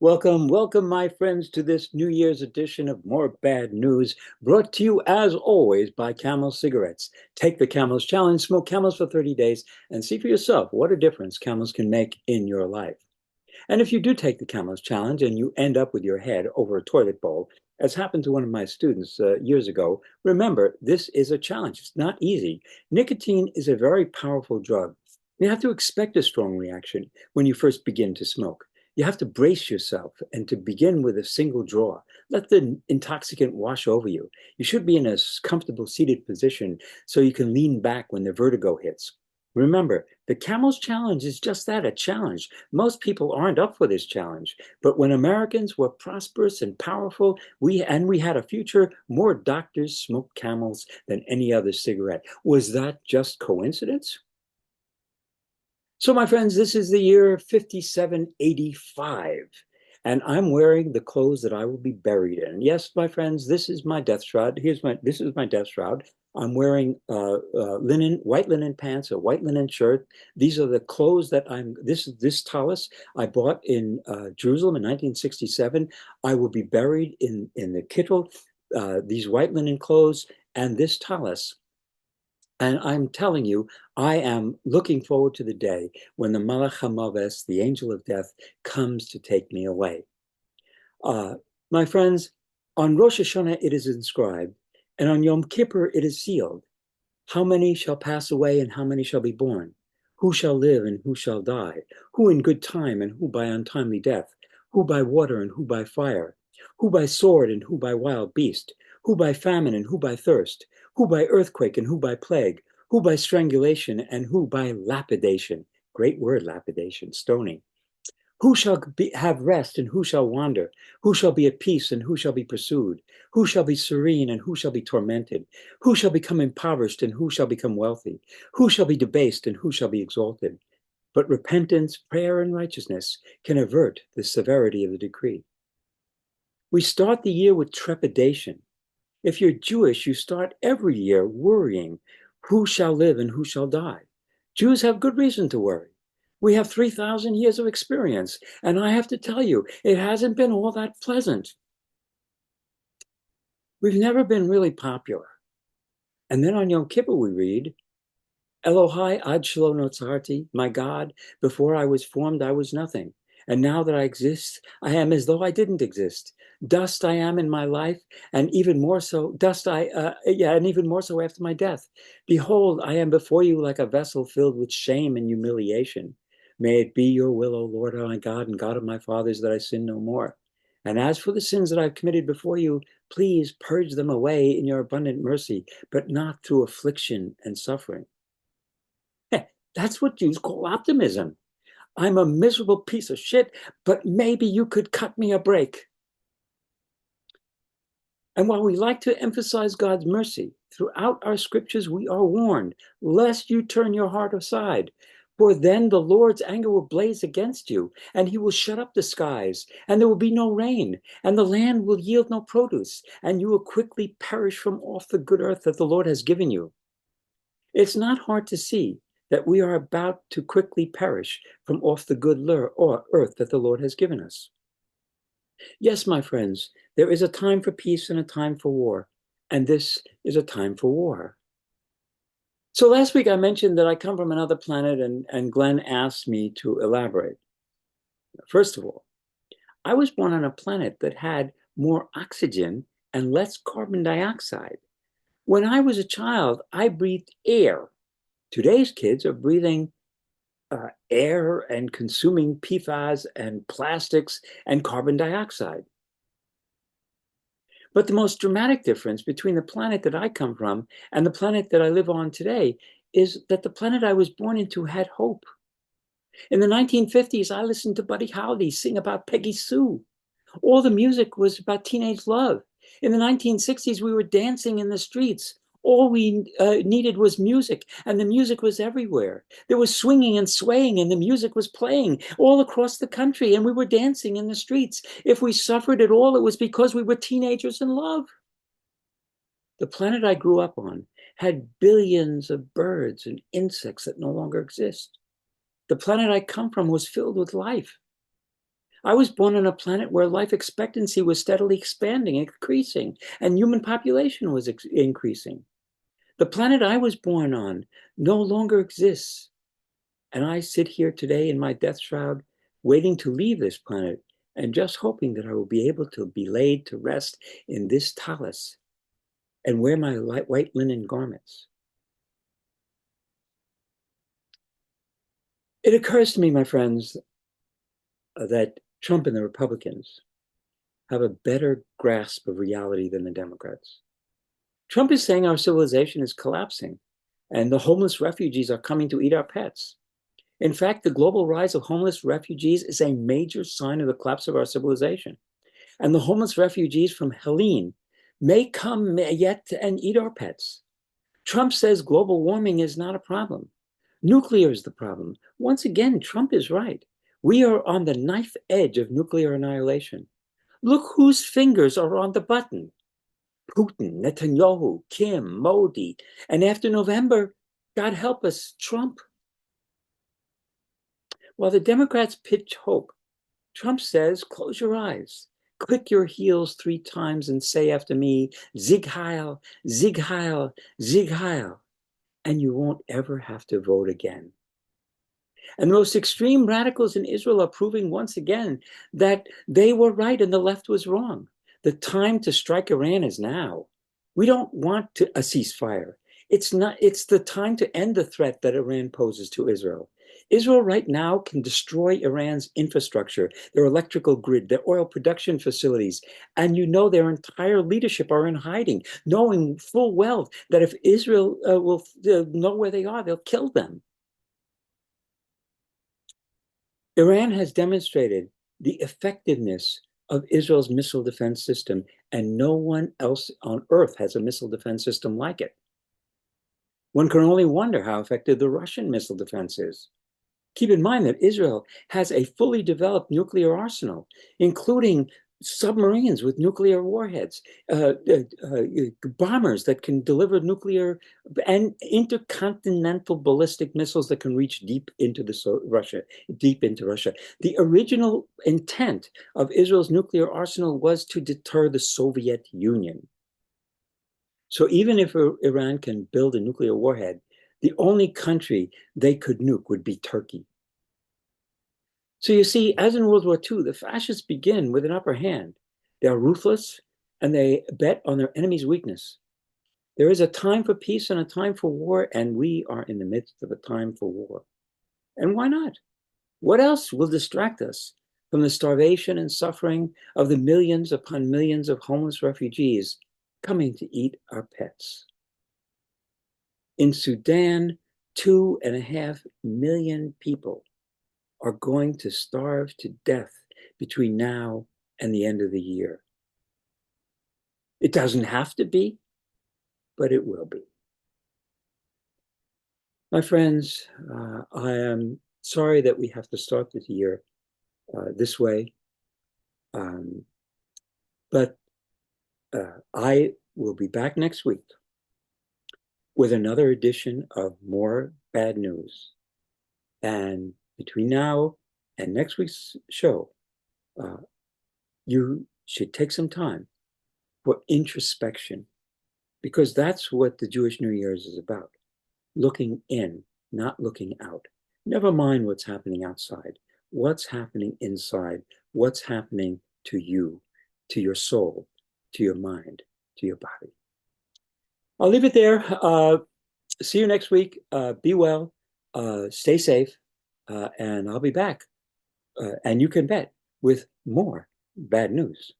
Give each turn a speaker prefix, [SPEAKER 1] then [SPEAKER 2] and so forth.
[SPEAKER 1] Welcome, welcome, my friends, to this New Year's edition of More Bad News, brought to you, as always, by Camels Cigarettes. Take the Camels Challenge, smoke Camels for 30 days, and see for yourself what a difference Camels can make in your life. And if you do take the Camels Challenge and you end up with your head over a toilet bowl, as happened to one of my students years ago, remember, this is a challenge. It's not easy. Nicotine is a very powerful drug. You have to expect a strong reaction when you first begin to smoke. You have to brace yourself and to begin with a single draw. Let the intoxicant wash over you. You should be in a comfortable seated position so you can lean back when the vertigo hits. Remember, the Camels Challenge is just that, a challenge. Most people aren't up for this challenge. But when Americans were prosperous and powerful, we had a future, more doctors smoked Camels than any other cigarette. Was that just coincidence? So, my friends, this is the year 5785, and I'm wearing the clothes that I will be buried in. Yes, my friends, this is my death shroud. This is my death shroud. I'm wearing white linen pants, a white linen shirt. These are the clothes that this tallis I bought in Jerusalem in 1967. I will be buried in the kittel, these white linen clothes, and this tallis. And I'm telling you, I am looking forward to the day when the Malach HaMaves, the angel of death, comes to take me away. Uh, my friends, on Rosh Hashanah it is inscribed, and on Yom Kippur it is sealed. How many shall pass away and how many shall be born? Who shall live and who shall die? Who in good time and who by untimely death? Who by water and who by fire? Who by sword and who by wild beast? Who by famine and who by thirst? Who by earthquake and who by plague? Who by strangulation and who by lapidation? Great word, lapidation, stoning. Who shall have rest and who shall wander? Who shall be at peace and who shall be pursued? Who shall be serene and who shall be tormented? Who shall become impoverished and who shall become wealthy? Who shall be debased and who shall be exalted? But repentance, prayer, and righteousness can avert the severity of the decree. We start the year with trepidation. If you're Jewish, you start every year worrying who shall live and who shall die. Jews have good reason to worry. We have 3,000 years of experience, and I have to tell you, it hasn't been all that pleasant. We've never been really popular. And then on Yom Kippur we read, Elohai ad shelo notzarti, my God, before I was formed I was nothing. And now that I exist, I am as though I didn't exist. Dust I am in my life, and even more so, and even more so after my death. Behold, I am before you like a vessel filled with shame and humiliation. May it be your will, O Lord, my God and God of my fathers, that I sin no more. And as for the sins that I've committed before you, please purge them away in your abundant mercy, but not through affliction and suffering. That's what Jews call optimism. I'm a miserable piece of shit, but maybe you could cut me a break. And while we like to emphasize God's mercy, throughout our scriptures we are warned, lest you turn your heart aside. For then the Lord's anger will blaze against you, and he will shut up the skies, and there will be no rain, and the land will yield no produce, and you will quickly perish from off the good earth that the Lord has given you. It's not hard to see that we are about to quickly perish from off the good earth that the Lord has given us. Yes, my friends, there is a time for peace and a time for war, and this is a time for war. So last week I mentioned that I come from another planet, and Glenn asked me to elaborate. First of all, I was born on a planet that had more oxygen and less carbon dioxide. When I was a child, I breathed air. Today's kids are breathing air and consuming PFAS and plastics and carbon dioxide. But the most dramatic difference between the planet that I come from and the planet that I live on today is that the planet I was born into had hope. In the 1950s, I listened to Buddy Holly sing about Peggy Sue. All the music was about teenage love. In the 1960s, we were dancing in the streets. All we needed was music, and the music was everywhere. There was swinging and swaying, and the music was playing all across the country, and we were dancing in the streets. If we suffered at all, it was because we were teenagers in love. The planet I grew up on had billions of birds and insects that no longer exist. The planet I come from was filled with life. I was born on a planet where life expectancy was steadily expanding, increasing, and human population was increasing. The planet I was born on no longer exists. And I sit here today in my death shroud, waiting to leave this planet and just hoping that I will be able to be laid to rest in this talus and wear my white linen garments. It occurs to me, my friends, that Trump and the Republicans have a better grasp of reality than the Democrats. Trump is saying our civilization is collapsing and the homeless refugees are coming to eat our pets. In fact, the global rise of homeless refugees is a major sign of the collapse of our civilization. And the homeless refugees from Helene may come yet and eat our pets. Trump says global warming is not a problem. Nuclear is the problem. Once again, Trump is right. We are on the knife edge of nuclear annihilation. Look whose fingers are on the button. Putin, Netanyahu, Kim, Modi, and after November, God help us, Trump. While the Democrats pitch hope, Trump says, close your eyes, click your heels 3 times and say after me, Zig Heil, Zig Heil, Zig Heil, and you won't ever have to vote again. And the most extreme radicals in Israel are proving once again that they were right and the left was wrong. The time to strike Iran is now. We don't want a ceasefire. It's the time to end the threat that Iran poses to Israel. Israel right now can destroy Iran's infrastructure, their electrical grid, their oil production facilities, and their entire leadership are in hiding, knowing full well that if Israel will know where they are, they'll kill them. Iran has demonstrated the effectiveness of Israel's missile defense system, and no one else on earth has a missile defense system like it. One can only wonder how effective the Russian missile defense is. Keep in mind that Israel has a fully developed nuclear arsenal, including submarines with nuclear warheads, bombers that can deliver nuclear and intercontinental ballistic missiles that can reach deep into Russia. The original intent of Israel's nuclear arsenal was to deter the Soviet Union. So even if Iran can build a nuclear warhead, the only country they could nuke would be Turkey. So you see, as in World War II, the fascists begin with an upper hand. They are ruthless and they bet on their enemy's weakness. There is a time for peace and a time for war, and we are in the midst of a time for war. And why not? What else will distract us from the starvation and suffering of the millions upon millions of homeless refugees coming to eat our pets? In Sudan, 2.5 million people are going to starve to death between now and the end of the year. It doesn't have to be, but it will be. My friends, I am sorry that we have to start the year this way, but I will be back next week with another edition of More Bad News. And between now and next week's show, you should take some time for introspection, because that's what the Jewish New Year's is about. Looking in, not looking out. Never mind what's happening outside. What's happening inside? What's happening to you, to your soul, to your mind, to your body? I'll leave it there. See you next week. Be well. Stay safe. And I'll be back. And you can bet with more bad news.